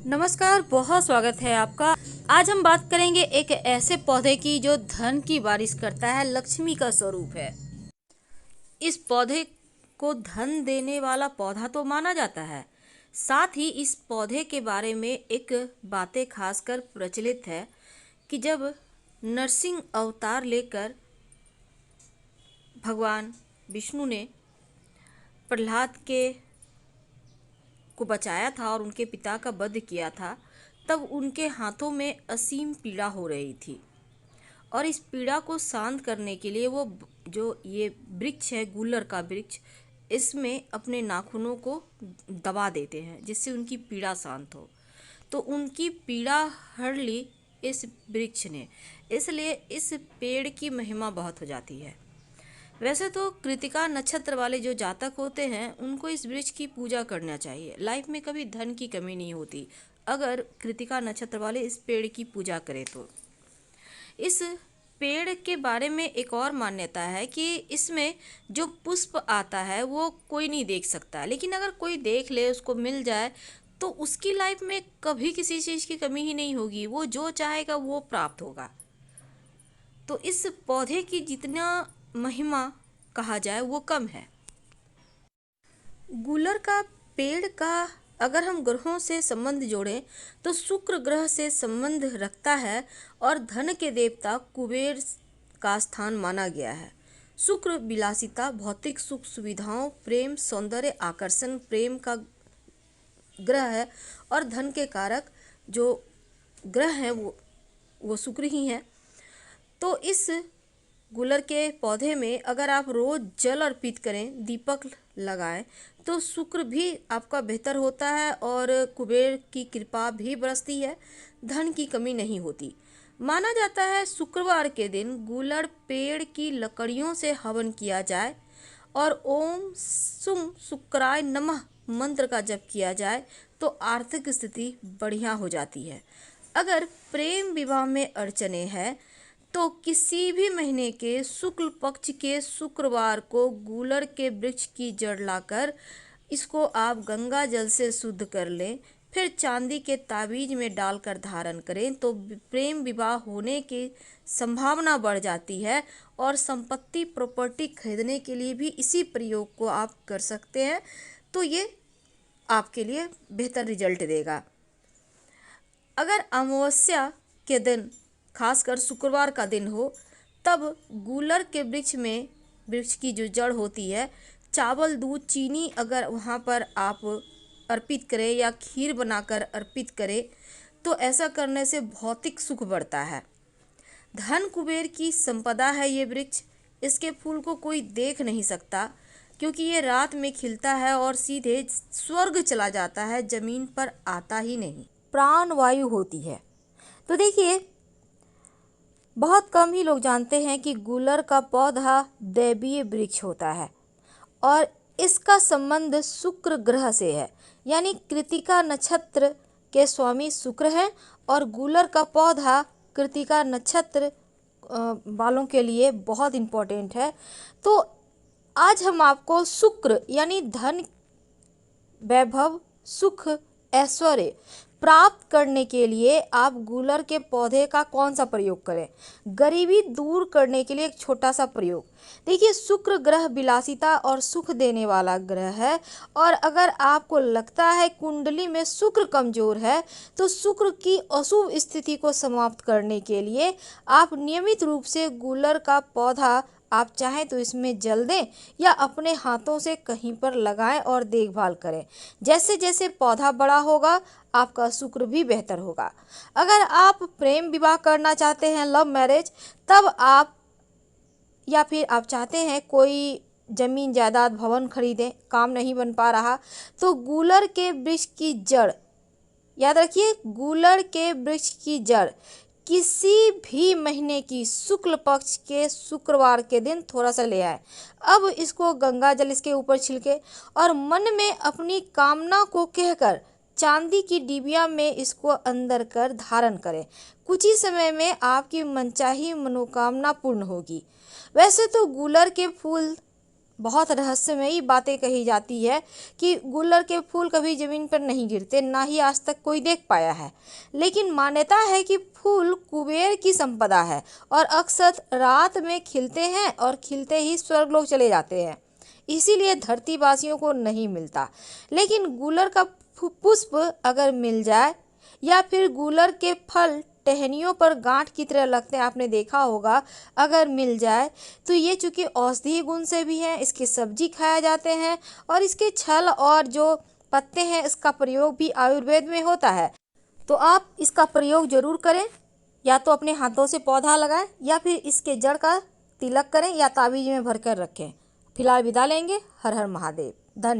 नमस्कार, बहुत स्वागत है आपका। आज हम बात करेंगे एक ऐसे पौधे की जो धन की बारिश करता है, लक्ष्मी का स्वरूप है। इस पौधे को धन देने वाला पौधा तो माना जाता है। साथ ही इस पौधे के बारे में एक बातें खासकर प्रचलित है कि जब नरसिंह अवतार लेकर भगवान विष्णु ने प्रहलाद को बचाया था और उनके पिता का वध किया था, तब उनके हाथों में असीम पीड़ा हो रही थी। और इस पीड़ा को शांत करने के लिए वो जो ये वृक्ष है, गूलर का वृक्ष, इसमें अपने नाखूनों को दबा देते हैं जिससे उनकी पीड़ा शांत हो। तो उनकी पीड़ा हर ली इस वृक्ष ने, इसलिए इस पेड़ की महिमा बहुत हो जाती है। वैसे तो कृतिका नक्षत्र वाले जो जातक होते हैं उनको इस वृक्ष की पूजा करना चाहिए। लाइफ में कभी धन की कमी नहीं होती अगर कृतिका नक्षत्र वाले इस पेड़ की पूजा करें तो। इस पेड़ के बारे में एक और मान्यता है कि इसमें जो पुष्प आता है वो कोई नहीं देख सकता, लेकिन अगर कोई देख ले, उसको मिल जाए, तो उसकी लाइफ में कभी किसी चीज़ की कमी ही नहीं होगी। वो जो चाहेगा वो प्राप्त होगा। तो इस पौधे की जितना महिमा कहा जाए वो कम है। गूलर का पेड़ का अगर हम ग्रहों से संबंध जोड़ें तो शुक्र ग्रह से संबंध रखता है और धन के देवता कुबेर का स्थान माना गया है। शुक्र विलासिता, भौतिक सुख सुविधाओं, प्रेम, सौंदर्य, आकर्षण, प्रेम का ग्रह है और धन के कारक जो ग्रह हैं वो शुक्र ही हैं। तो इस गुलर के पौधे में अगर आप रोज जल अर्पित करें, दीपक लगाएं, तो शुक्र भी आपका बेहतर होता है और कुबेर की कृपा भी बरसती है, धन की कमी नहीं होती। माना जाता है शुक्रवार के दिन गुलर पेड़ की लकड़ियों से हवन किया जाए और ओम सुम शुक्राय नमः मंत्र का जप किया जाए तो आर्थिक स्थिति बढ़िया हो जाती है। अगर प्रेम विवाह में अड़चने हैं तो किसी भी महीने के शुक्ल पक्ष के शुक्रवार को गूलर के वृक्ष की जड़ लाकर इसको आप गंगा जल से शुद्ध कर लें, फिर चांदी के ताबीज में डालकर धारण करें तो प्रेम विवाह होने की संभावना बढ़ जाती है। और संपत्ति प्रॉपर्टी खरीदने के लिए भी इसी प्रयोग को आप कर सकते हैं, तो ये आपके लिए बेहतर रिजल्ट देगा। अगर अमावस्या के दिन, खासकर शुक्रवार का दिन हो, तब गूलर के वृक्ष की जो जड़ होती है, चावल, दूध, चीनी अगर वहाँ पर आप अर्पित करें या खीर बनाकर अर्पित करें तो ऐसा करने से भौतिक सुख बढ़ता है। धन कुबेर की संपदा है ये वृक्ष। इसके फूल को कोई देख नहीं सकता क्योंकि ये रात में खिलता है और सीधे स्वर्ग चला जाता है, जमीन पर आता ही नहीं, प्राण वायु होती है। तो देखिए, बहुत कम ही लोग जानते हैं कि गूलर का पौधा दैवीय वृक्ष होता है और इसका संबंध शुक्र ग्रह से है, यानी कृतिका नक्षत्र के स्वामी शुक्र हैं और गूलर का पौधा कृतिका नक्षत्र वालों के लिए बहुत इम्पोर्टेंट है। तो आज हम आपको शुक्र यानी धन, वैभव, सुख, ऐश्वर्य प्राप्त करने के लिए आप गूलर के पौधे का कौन सा प्रयोग करें, गरीबी दूर करने के लिए एक छोटा सा प्रयोग। देखिए, शुक्र ग्रह विलासिता और सुख देने वाला ग्रह है और अगर आपको लगता है कुंडली में शुक्र कमजोर है तो शुक्र की अशुभ स्थिति को समाप्त करने के लिए आप नियमित रूप से गूलर का पौधा, आप चाहें तो इसमें जल दें या अपने हाथों से कहीं पर लगाएं और देखभाल करें। जैसे जैसे पौधा बड़ा होगा आपका शुक्र भी बेहतर होगा। अगर आप प्रेम विवाह करना चाहते हैं, लव मैरिज, तब आप या फिर आप चाहते हैं कोई जमीन जायदाद भवन खरीदें, काम नहीं बन पा रहा, तो गूलर के वृक्ष की जड़, याद रखिए, गूलर के वृक्ष की जड़ किसी भी महीने की शुक्ल पक्ष के शुक्रवार के दिन थोड़ा सा ले आए। अब इसको गंगा जल इसके ऊपर छिड़के और मन में अपनी कामना को कहकर चांदी की डिबिया में इसको अंदर कर धारण करें। कुछ ही समय में आपकी मनचाही मनोकामना पूर्ण होगी। वैसे तो गूलर के फूल बहुत रहस्यमयी बातें कही जाती है कि गुलर के फूल कभी जमीन पर नहीं गिरते, ना ही आज तक कोई देख पाया है। लेकिन मान्यता है कि फूल कुबेर की संपदा है और अक्सर रात में खिलते हैं और खिलते ही स्वर्गलोक चले जाते हैं। इसीलिए धरतीवासियों को नहीं मिलता। लेकिन गूलर का पुष्प अगर मिल जाए या फिर गूलर के फल टहनियों पर गांठ की तरह लगते हैं, आपने देखा होगा, अगर मिल जाए तो ये चूंकि औषधीय गुण से भी हैं, इसकी सब्जी खाया जाते हैं और इसके छल और जो पत्ते हैं इसका प्रयोग भी आयुर्वेद में होता है। तो आप इसका प्रयोग जरूर करें, या तो अपने हाथों से पौधा लगाएं या फिर इसके जड़ का तिलक करें या ताबीज में भरकर रखें। फिलहाल विदा लेंगे। हर हर महादेव। धन्यवाद।